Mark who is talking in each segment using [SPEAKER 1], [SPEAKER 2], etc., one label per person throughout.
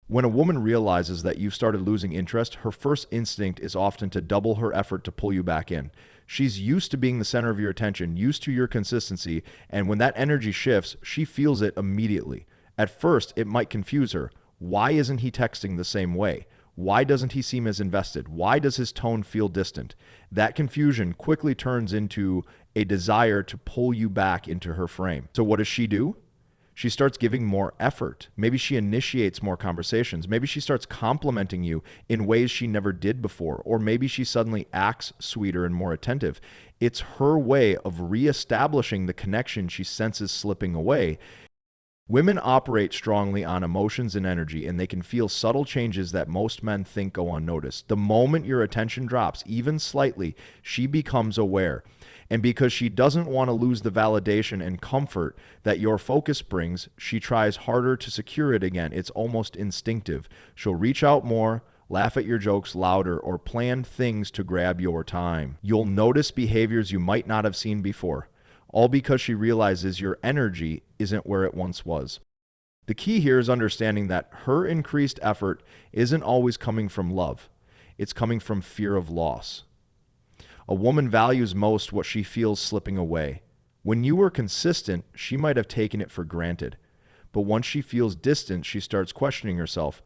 [SPEAKER 1] When a woman realizes that you've started losing interest, her first instinct is often to double her effort to pull you back in. She's used to being the center of your attention, used to your consistency, and when that energy shifts, she feels it immediately. At first, it might confuse her. Why isn't he texting the same way? Why doesn't he seem as invested? Why does his tone feel distant? That confusion quickly turns into a desire to pull you back into her frame. So what does she do? She starts giving more effort. Maybe she initiates more conversations. Maybe she starts complimenting you in ways she never did before. Or maybe she suddenly acts sweeter and more attentive. It's her way of reestablishing the connection she senses slipping away. Women operate strongly on emotions and energy, and they can feel subtle changes that most men think go unnoticed. The moment your attention drops, even slightly, she becomes aware. And because she doesn't want to lose the validation and comfort that your focus brings, she tries harder to secure it again. It's almost instinctive. She'll reach out more, laugh at your jokes louder, or plan things to grab your time. You'll notice behaviors you might not have seen before, all because she realizes your energy isn't where it once was. The key here is understanding that her increased effort isn't always coming from love. It's coming from fear of loss. A woman values most what she feels slipping away. When you were consistent, she might have taken it for granted. But once she feels distant, she starts questioning herself.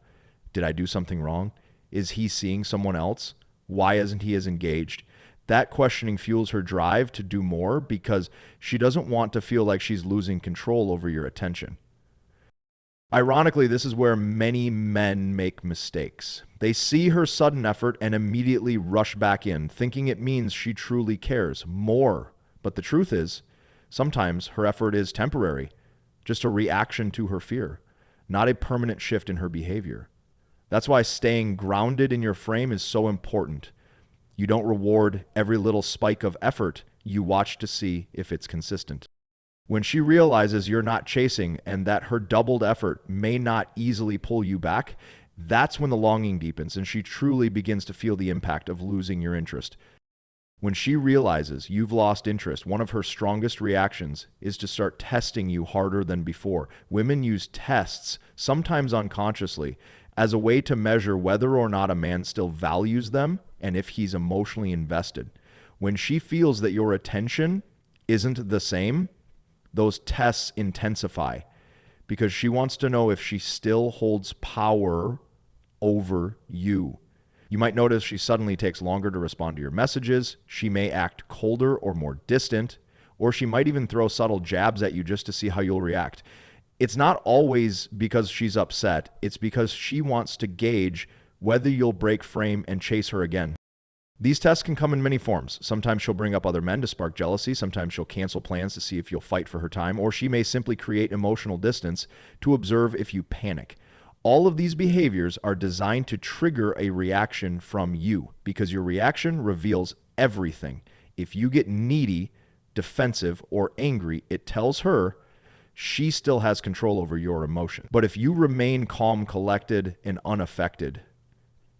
[SPEAKER 1] Did I do something wrong? Is he seeing someone else? Why isn't he as engaged? That questioning fuels her drive to do more because she doesn't want to feel like she's losing control over your attention. Ironically, this is where many men make mistakes. They see her sudden effort and immediately rush back in, thinking it means she truly cares more. But the truth is, sometimes her effort is temporary, just a reaction to her fear, not a permanent shift in her behavior. That's why staying grounded in your frame is so important. You don't reward every little spike of effort. You watch to see if it's consistent. When she realizes you're not chasing and that her doubled effort may not easily pull you back, that's when the longing deepens and she truly begins to feel the impact of losing your interest. When she realizes you've lost interest, one of her strongest reactions is to start testing you harder than before. Women use tests, sometimes unconsciously, as a way to measure whether or not a man still values them and if he's emotionally invested. When she feels that your attention isn't the same, those tests intensify because she wants to know if she still holds power over you. You might notice she suddenly takes longer to respond to your messages. She may act colder or more distant, or she might even throw subtle jabs at you just to see how you'll react. It's not always because she's upset. It's because she wants to gauge whether you'll break frame and chase her again. These tests can come in many forms. Sometimes she'll bring up other men to spark jealousy. Sometimes she'll cancel plans to see if you'll fight for her time, or she may simply create emotional distance to observe if you panic. All of these behaviors are designed to trigger a reaction from you because your reaction reveals everything. If you get needy, defensive, or angry, it tells her she still has control over your emotion. But if you remain calm, collected, and unaffected,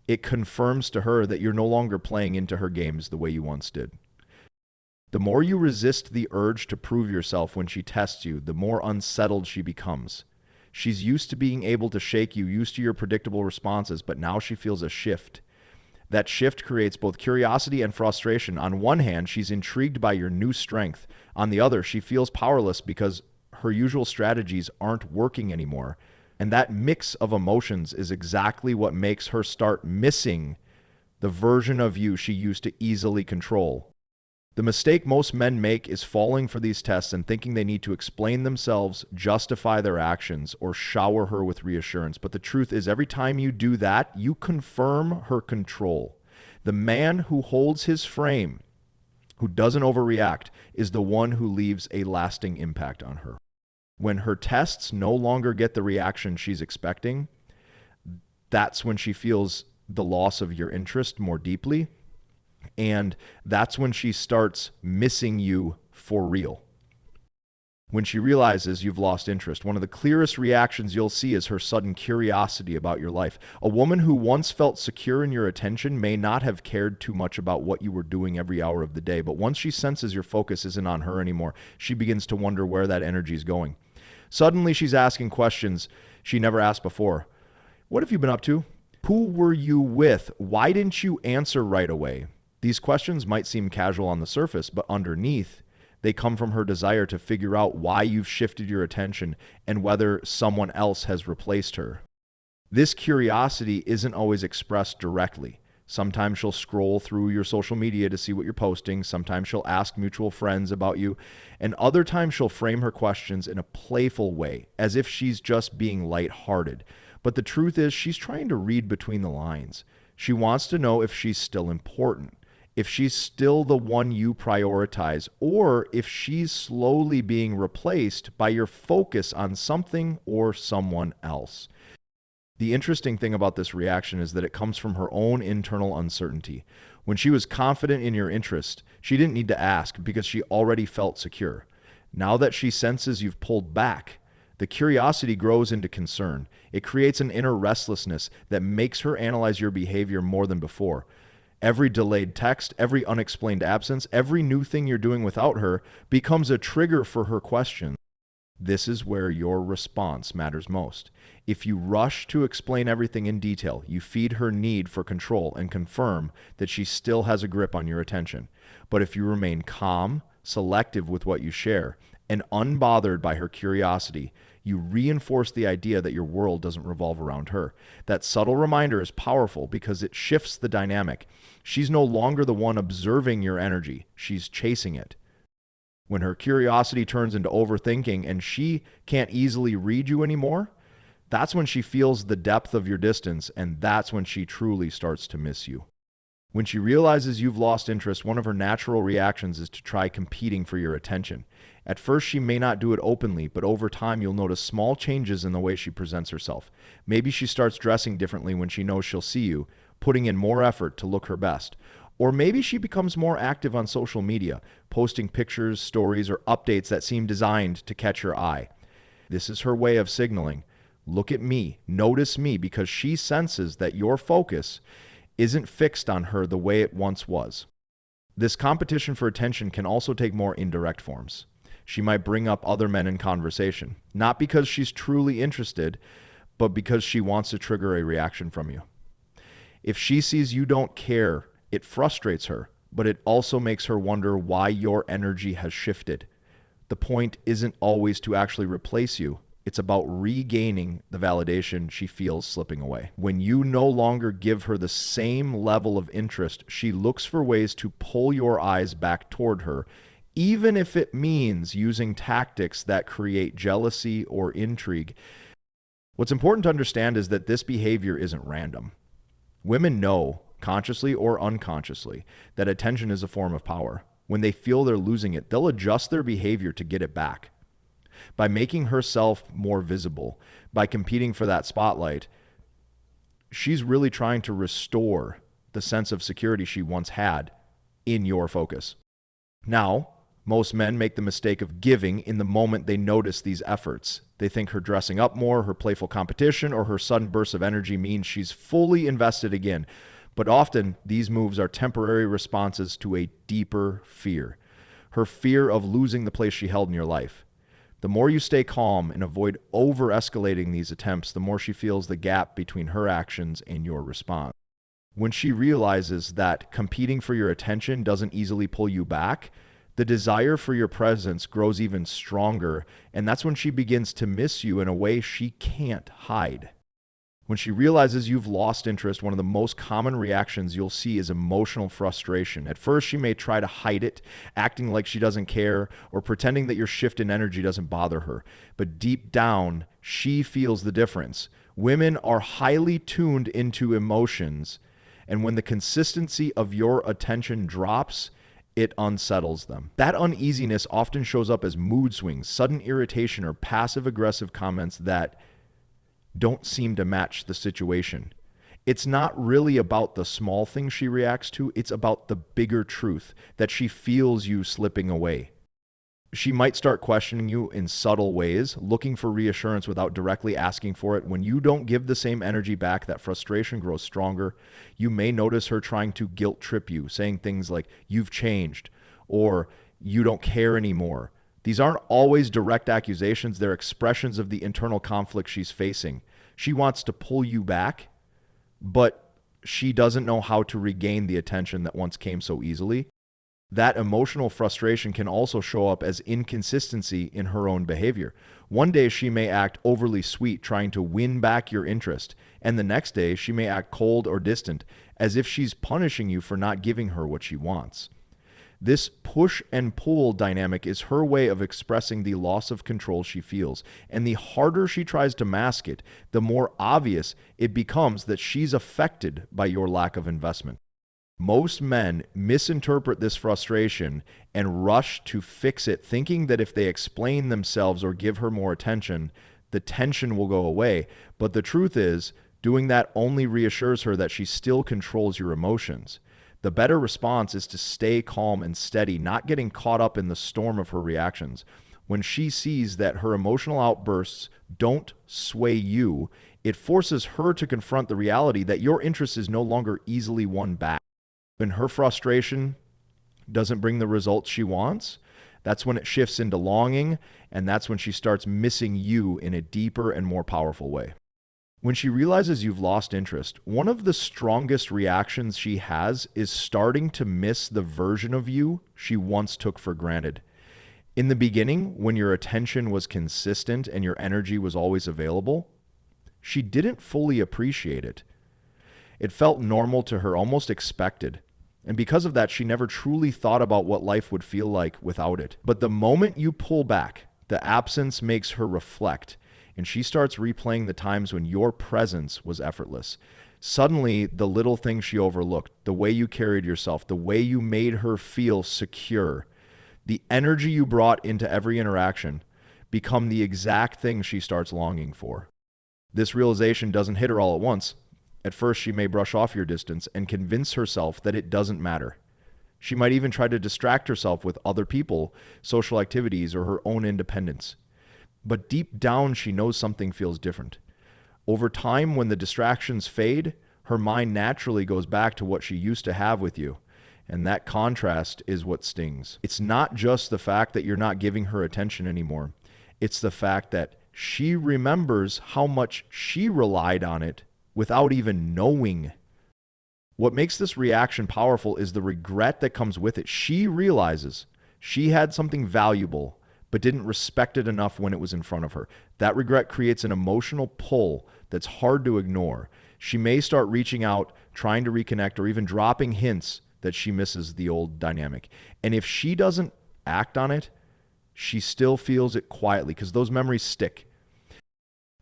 [SPEAKER 1] it confirms to her that you're no longer playing into her games the way you once did. The more you resist the urge to prove yourself when she tests you, the more unsettled she becomes. She's used to being able to shake you, used to your predictable responses, but now she feels a shift. That shift creates both curiosity and frustration. On one hand, she's intrigued by your new strength. On the other, she feels powerless because her usual strategies aren't working anymore. And that mix of emotions is exactly what makes her start missing the version of you she used to easily control. The mistake most men make is falling for these tests and thinking they need to explain themselves, justify their actions, or shower her with reassurance. But the truth is, every time you do that, you confirm her control. The man who holds his frame, who doesn't overreact, is the one who leaves a lasting impact on her. When her tests no longer get the reaction she's expecting, that's when she feels the loss of your interest more deeply. And that's when she starts missing you for real. When she realizes you've lost interest, one of the clearest reactions you'll see is her sudden curiosity about your life. A woman who once felt secure in your attention may not have cared too much about what you were doing every hour of the day, but once she senses your focus isn't on her anymore, she begins to wonder where that energy is going. Suddenly she's asking questions she never asked before. What have you been up to? Who were you with? Why didn't you answer right away? These questions might seem casual on the surface, but underneath, they come from her desire to figure out why you've shifted your attention and whether someone else has replaced her. This curiosity isn't always expressed directly. Sometimes she'll scroll through your social media to see what you're posting. Sometimes she'll ask mutual friends about you. And other times she'll frame her questions in a playful way, as if she's just being lighthearted. But the truth is, she's trying to read between the lines. She wants to know if she's still important, if she's still the one you prioritize, or if she's slowly being replaced by your focus on something or someone else. The interesting thing about this reaction is that it comes from her own internal uncertainty. When she was confident in your interest, she didn't need to ask because she already felt secure. Now that she senses you've pulled back, the curiosity grows into concern. It creates an inner restlessness that makes her analyze your behavior more than before. Every delayed text, every unexplained absence, every new thing you're doing without her becomes a trigger for her question. This is where your response matters most. If you rush to explain everything in detail, you feed her need for control and confirm that she still has a grip on your attention. But if you remain calm, selective with what you share, and unbothered by her curiosity, you reinforce the idea that your world doesn't revolve around her. That subtle reminder is powerful because it shifts the dynamic. She's no longer the one observing your energy, she's chasing it. When her curiosity turns into overthinking and she can't easily read you anymore, that's when she feels the depth of your distance, and that's when she truly starts to miss you. When she realizes you've lost interest, one of her natural reactions is to try competing for your attention. At first, she may not do it openly, but over time, you'll notice small changes in the way she presents herself. Maybe she starts dressing differently when she knows she'll see you, putting in more effort to look her best. Or maybe she becomes more active on social media, posting pictures, stories, or updates that seem designed to catch your eye. This is her way of signaling, look at me, notice me, because she senses that your focus isn't fixed on her the way it once was. This competition for attention can also take more indirect forms. She might bring up other men in conversation, not because she's truly interested, but because she wants to trigger a reaction from you. If she sees you don't care, it frustrates her, but it also makes her wonder why your energy has shifted. The point isn't always to actually replace you. It's about regaining the validation she feels slipping away. When you no longer give her the same level of interest, she looks for ways to pull your eyes back toward her, even if it means using tactics that create jealousy or intrigue. What's important to understand is that this behavior isn't random. Women know, consciously or unconsciously, that attention is a form of power. When they feel they're losing it, they'll adjust their behavior to get it back. By making herself more visible, by competing for that spotlight, she's really trying to restore the sense of security she once had in your focus. Now, most men make the mistake of giving in the moment they notice these efforts. They think her dressing up more, her playful competition, or her sudden burst of energy means she's fully invested again. But often, these moves are temporary responses to a deeper fear. Her fear of losing the place she held in your life. The more you stay calm and avoid over-escalating these attempts, the more she feels the gap between her actions and your response. When she realizes that competing for your attention doesn't easily pull you back, the desire for your presence grows even stronger, and that's when she begins to miss you in a way she can't hide. When she realizes you've lost interest, one of the most common reactions you'll see is emotional frustration. At first, she may try to hide it, acting like she doesn't care or pretending that your shift in energy doesn't bother her. But deep down, she feels the difference. Women are highly tuned into emotions, and when the consistency of your attention drops, it unsettles them. That uneasiness often shows up as mood swings, sudden irritation, or passive-aggressive comments that don't seem to match the situation. It's not really about the small things she reacts to, it's about the bigger truth that she feels you slipping away. She might start questioning you in subtle ways, looking for reassurance without directly asking for it. When you don't give the same energy back, that frustration grows stronger. You may notice her trying to guilt trip you, saying things like, "You've changed," or "You don't care anymore." These aren't always direct accusations, they're expressions of the internal conflict she's facing. She wants to pull you back, but she doesn't know how to regain the attention that once came so easily. That emotional frustration can also show up as inconsistency in her own behavior. One day she may act overly sweet, trying to win back your interest, and the next day she may act cold or distant, as if she's punishing you for not giving her what she wants. This push and pull dynamic is her way of expressing the loss of control she feels, and the harder she tries to mask it, the more obvious it becomes that she's affected by your lack of investment. Most men misinterpret this frustration and rush to fix it, thinking that if they explain themselves or give her more attention, the tension will go away. But the truth is, doing that only reassures her that she still controls your emotions. The better response is to stay calm and steady, not getting caught up in the storm of her reactions. When she sees that her emotional outbursts don't sway you, it forces her to confront the reality that your interest is no longer easily won back. When her frustration doesn't bring the results she wants, that's when it shifts into longing, and that's when she starts missing you in a deeper and more powerful way. When she realizes you've lost interest, one of the strongest reactions she has is starting to miss the version of you she once took for granted. In the beginning, when your attention was consistent and your energy was always available, she didn't fully appreciate it. It felt normal to her, almost expected. And because of that, she never truly thought about what life would feel like without it. But the moment you pull back, the absence makes her reflect, and she starts replaying the times when your presence was effortless. Suddenly, the little things she overlooked, the way you carried yourself, the way you made her feel secure, the energy you brought into every interaction, become the exact thing she starts longing for. This realization doesn't hit her all at once. At first, she may brush off your distance and convince herself that it doesn't matter. She might even try to distract herself with other people, social activities, or her own independence. But deep down, she knows something feels different. Over time, when the distractions fade, her mind naturally goes back to what she used to have with you. And that contrast is what stings. It's not just the fact that you're not giving her attention anymore. It's the fact that she remembers how much she relied on it without even knowing. What makes this reaction powerful is the regret that comes with it. She realizes she had something valuable, but didn't respect it enough when it was in front of her. That regret creates an emotional pull that's hard to ignore. She may start reaching out, trying to reconnect, or even dropping hints that she misses the old dynamic. And if she doesn't act on it, she still feels it quietly, because those memories stick.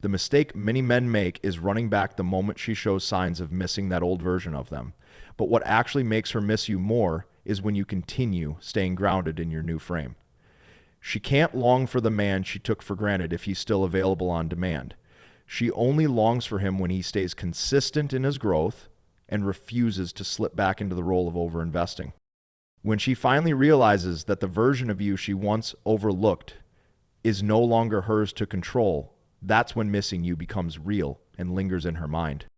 [SPEAKER 1] The mistake many men make is running back the moment she shows signs of missing that old version of them. But what actually makes her miss you more is when you continue staying grounded in your new frame. She can't long for the man she took for granted if he's still available on demand. She only longs for him when he stays consistent in his growth and refuses to slip back into the role of overinvesting. When she finally realizes that the version of you she once overlooked is no longer hers to control, that's when missing you becomes real and lingers in her mind.